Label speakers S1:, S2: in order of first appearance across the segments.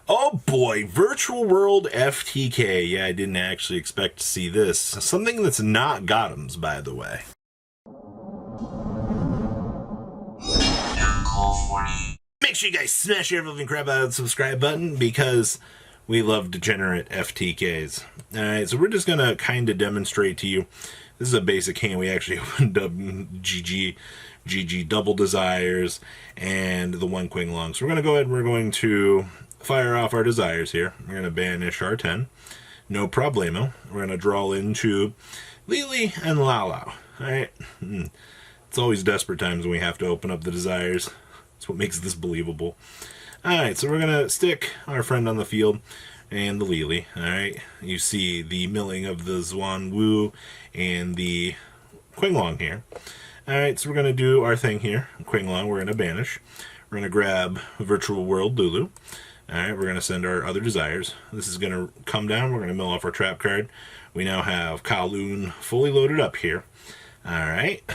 S1: Oh boy, Virtual World FTK. Yeah, I didn't actually expect to see this. Something that's not Gotham's, by the way. Make sure you guys smash your living crap out of the subscribe button because we love degenerate FTKs. Alright, so we're just going to kind of demonstrate to you. This is a basic hand. We actually opened up GG Double Desires and the one Queen Long. So we're going to go ahead and we're going to fire off our desires here. We're going to banish our 10. No problemo. We're going to draw into Lily and Lala. Alright. It's always desperate times when we have to open up the desires. That's what makes this believable. Alright, so we're going to stick our friend on the field and the Lily. Alright, you see the milling of the Zwan Wu and the Qinglong here. Alright, so we're going to do our thing here. Qinglong, we're going to banish. We're going to grab Virtual World Lulu. Alright, we're going to send our other desires. This is going to come down. We're going to mill off our trap card. We now have Kowloon fully loaded up here. Alright,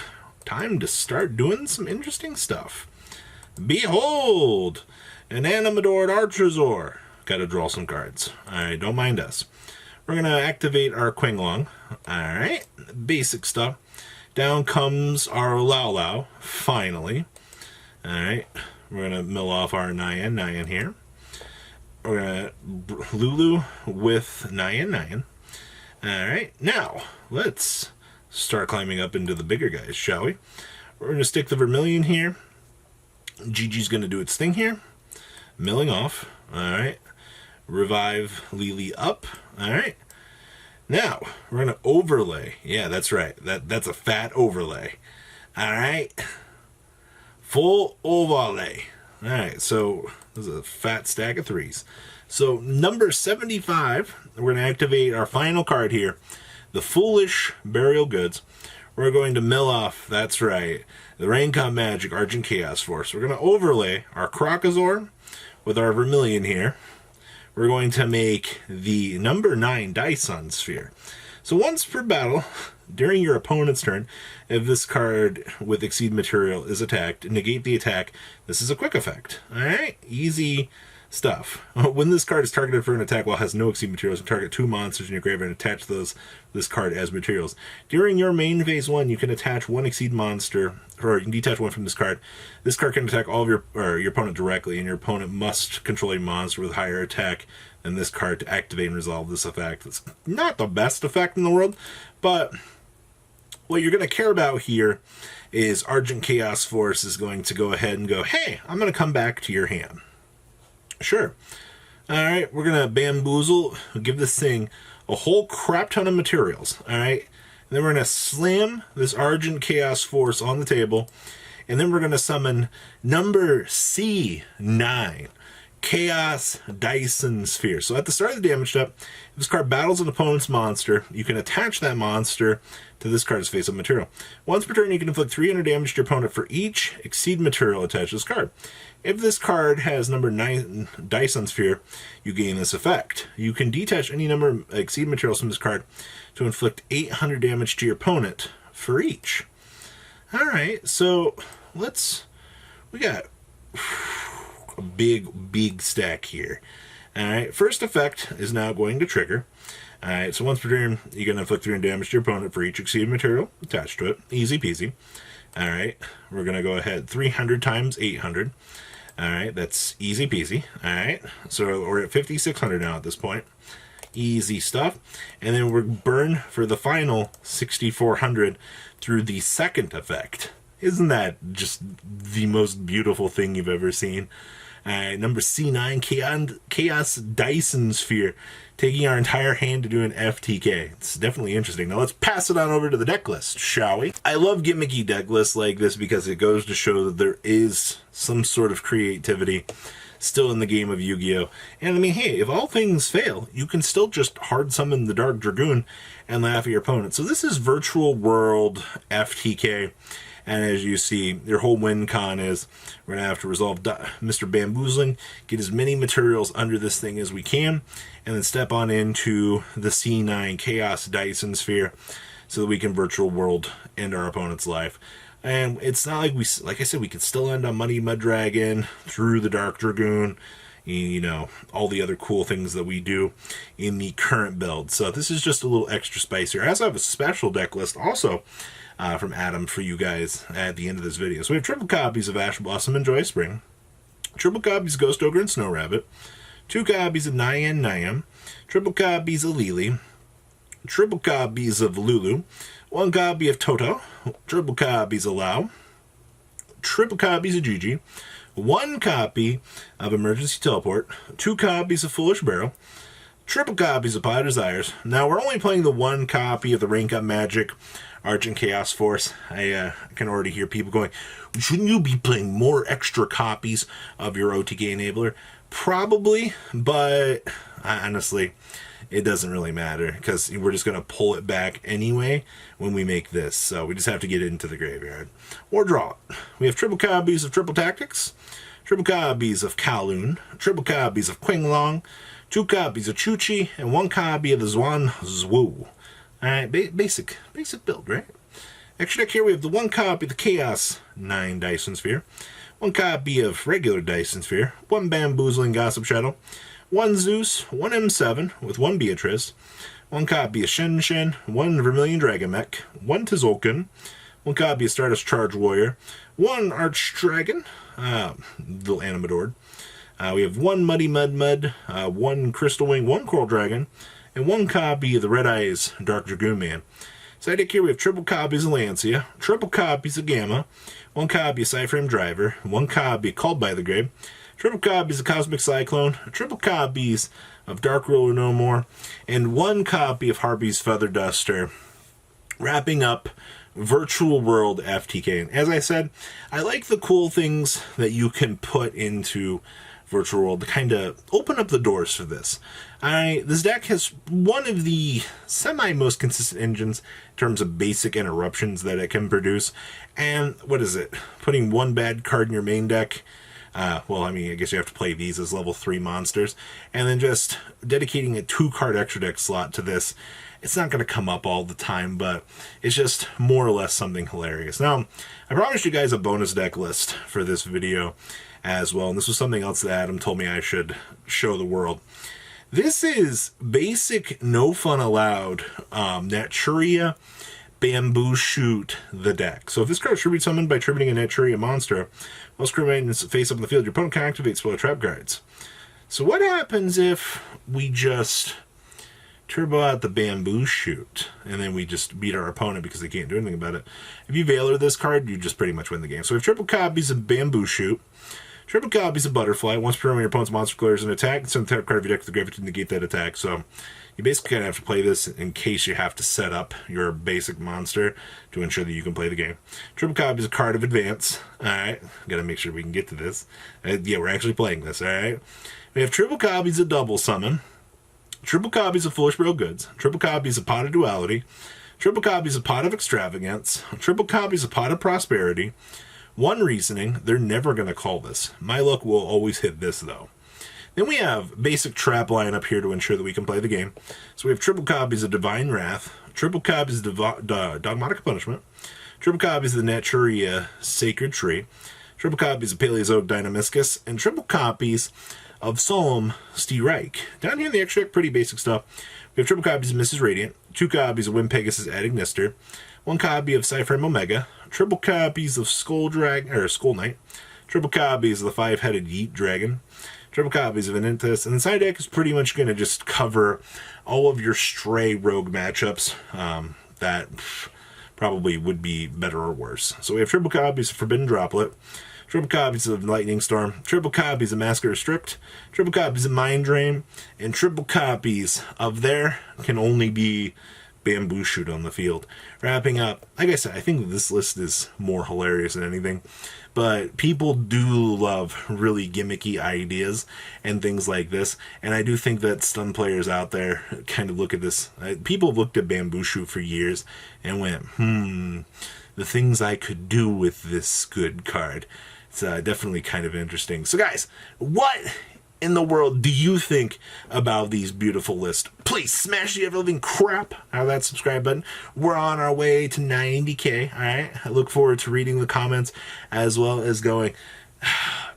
S1: time to start doing some interesting stuff. Behold! An Animadored Archosaur. Gotta draw some cards. Alright, don't mind us. We're gonna activate our Qinglong. Alright, basic stuff. Down comes our Lao, finally. Alright, we're gonna mill off our Nyan here. We're gonna Lulu with Nyan. Alright, now, let's start climbing up into the bigger guys, shall we? We're gonna stick the Vermilion here. GG's gonna do its thing here. Milling off. Alright. Revive Lily up. Alright. Now, we're going to overlay. Yeah, that's right. That's a fat overlay. Alright. Full overlay. Alright, so this is a fat stack of threes. So, number 75, we're going to activate our final card here. The Foolish Burial Goods. We're going to mill off, that's right, the Raincom Magic Argent Chaos Force. We're going to overlay our Crocosaur with our Vermilion here. We're going to make the number 9 Dyson Sphere. So once per battle, during your opponent's turn, if this card with Exceed Material is attacked, negate the attack. This is a quick effect. Alright? Easy stuff. When this card is targeted for an attack while it has no Exceed Materials, you target 2 monsters in your graveyard and attach this card as materials. During your main phase 1, you can attach 1 Exceed monster, or you can detach 1 from this card. This card can attack all of your opponent directly, and your opponent must control a monster with higher attack than this card to activate and resolve this effect. It's not the best effect in the world, but what you're going to care about here is Argent Chaos Force is going to go ahead and go, hey, I'm going to come back to your hand. Sure. Alright, we're going to bamboozle, give this thing a whole crap ton of materials. Alright, and then we're going to slam this Argent Chaos Force on the table, and then we're going to summon number C9, Chaos Dyson Sphere. So at the start of the damage step, if this card battles an opponent's monster, you can attach that monster to this card's face-up material. Once per turn, you can inflict 300 damage to your opponent for each Exceed material attached to this card. If this card has number 9 Dyson Sphere, you gain this effect. You can detach any number of Exceed materials from this card to inflict 800 damage to your opponent for each. Alright, so we got a big stack here. Alright, first effect is now going to trigger. Alright, so once per turn, you're going to inflict 300 damage to your opponent for each Exceed material attached to it. Easy peasy. Alright, we're going to go ahead 300 times 800. Alright, that's easy peasy. Alright, so we're at 5,600 now at this point. Easy stuff. And then we're burn for the final 6,400 through the second effect. Isn't that just the most beautiful thing you've ever seen? Number C9, Chaos Dyson Sphere, taking our entire hand to do an FTK. It's definitely interesting. Now let's pass it on over to the deck list, shall we? I love gimmicky deck lists like this because it goes to show that there is some sort of creativity still in the game of Yu-Gi-Oh! And I mean, hey, if all things fail, you can still just hard summon the Dark Dragoon and laugh at your opponent. So this is Virtual World FTK. And as you see, your whole win con is we're going to have to resolve Mr. Bamboozling, get as many materials under this thing as we can, and then step on into the C9 Chaos Dyson Sphere so that we can Virtual World end our opponent's life. And it's not like like I said, we could still end on Money Mud Dragon through the Dark Dragoon, you know, all the other cool things that we do in the current build. So this is just a little extra spice here. I also have a special deck list also from Adam for you guys at the end of this video. So we have triple copies of Ash Blossom and Joy Spring, triple copies of Ghost Ogre and Snow Rabbit, 2 copies of Nyan Nyam, triple copies of Lily, triple copies of Lulu, 1 copy of Toto, triple copies of Lao, triple copies of Gigi, 1 copy of Emergency Teleport, 2 copies of Foolish Barrel, triple copies of Pie Desires. Now we're only playing the 1 copy of the Rank Up Magic Argent Chaos Force. I can already hear people going, shouldn't you be playing more extra copies of your OTK enabler? Probably, but honestly, it doesn't really matter because we're just going to pull it back anyway when we make this. So we just have to get it into the graveyard or draw it. We have triple copies of Triple Tactics, triple copies of Kowloon, triple copies of Qinglong, 2 copies of Chuchi, and 1 copy of the Zwan Zwu. Alright, basic build, right? Extra deck here, we have the 1 copy of the Chaos 9 Dyson Sphere, 1 copy of regular Dyson Sphere, 1 Bamboozling Gossip Shadow, 1 Zeus, 1 M7 with 1 Beatrice, 1 copy of Shen Shen, 1 Vermilion Dragon Mech, 1 Tzolk'in, 1 copy of Stardust Charge Warrior, 1 Archdragon, little Animadord. We have 1 Muddy Mud, 1 Crystal Wing, 1 Coral Dragon, and 1 copy of the Red Eyes Dark Dragoon Man. Side deck here we have triple copies of Lancia, triple copies of Gamma, 1 copy of Cyframe Driver, 1 copy Called by the Grave, triple copies of Cosmic Cyclone, triple copies of Dark Ruler No More, and 1 copy of Harpy's Feather Duster, wrapping up Virtual World FTK. And as I said, I like the cool things that you can put into Virtual World to kind of open up the doors for this. This deck has one of the most consistent engines in terms of basic interruptions that it can produce. And what is it? Putting 1 bad card in your main deck. Well, I mean, I guess you have to play these as level 3 monsters. And then just dedicating a 2-card extra deck slot to this. It's not going to come up all the time, but it's just more or less something hilarious. Now, I promised you guys a bonus deck list for this video as well, and this was something else that Adam told me I should show the world. This is basic No Fun Allowed Naturia Bamboo Shoot the deck. So if this card should be summoned by tributing a Naturia monster, while scribbling its face up in the field, your opponent can activate spell or trap cards. So what happens if we just turbo out the Bamboo Shoot, and then we just beat our opponent because they can't do anything about it? If you Veiler this card, you just pretty much win the game. So we have triple copies of Bamboo Shoot, triple copies of Butterfly. Once per turn, when your opponent's monster declares an attack, send the card of your deck to the graveyard to negate that attack. So you basically kind of have to play this in case you have to set up your basic monster to ensure that you can play the game. Triple copies of Card of Advance. Alright, gotta make sure we can get to this. Yeah, we're actually playing this, alright? We have triple copies of Double Summon, triple copies of Foolish Bro Goods, triple copies of Pot of Duality, triple copies of Pot of Extravagance, triple copies of Pot of Prosperity, 1 Reasoning. They're never going to call this. My luck will always hit this, though. Then we have basic trap line up here to ensure that we can play the game. So we have triple copies of Divine Wrath, triple copies of Dogmatic Punishment, triple copies of the Naturia Sacred Tree, triple copies of Paleozoic Dynamiscus, and triple copies of Solemn Reich. Down here in the extract, pretty basic stuff. We have triple copies of Mrs. Radiant, 2 copies of Wind Pegasus Ignister, 1 copy of Cyframe Omega, triple copies of Skull Knight, triple copies of the 5-headed Yeet Dragon, triple copies of Ananthus, and the side deck is pretty much going to just cover all of your stray rogue matchups that probably would be better or worse. So we have triple copies of Forbidden Droplet, triple copies of Lightning Storm, triple copies of Massacre Strict, triple copies of Mind Drain, and triple copies of There Can Only Be Bamboo Shoot on the field. Wrapping up, like I said, I think this list is more hilarious than anything, but people do love really gimmicky ideas and things like this, and I do think that stun players out there kind of look at this. People have looked at Bamboo Shoot for years and went, the things I could do with this good card. It's definitely kind of interesting. So guys, what in the world do you think about these beautiful lists? Please smash the ever-living crap out of that subscribe button. We're on our way to 90K, alright? I look forward to reading the comments as well as going,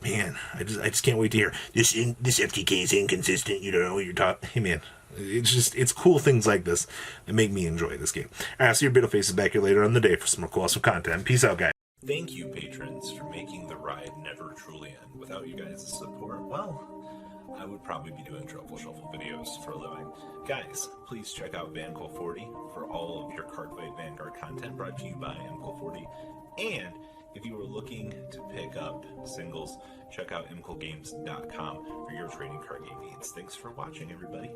S1: man, I just can't wait to hear this FTK is inconsistent. You don't know what you're talking. Hey man, it's cool things like this that make me enjoy this game. All right, I'll see your beautiful faces back here later on the day for some more cool awesome content. Peace out, guys. Thank you, patrons, for making the ride never truly end. Without you guys' support, well, I would probably be doing Truffle Shuffle videos for a living. Guys, please check out VanCool40 for all of your Cardfight Vanguard content brought to you by MCool40. And if you are looking to pick up singles, check out mcoolgames.com for your trading card game needs. Thanks for watching, everybody.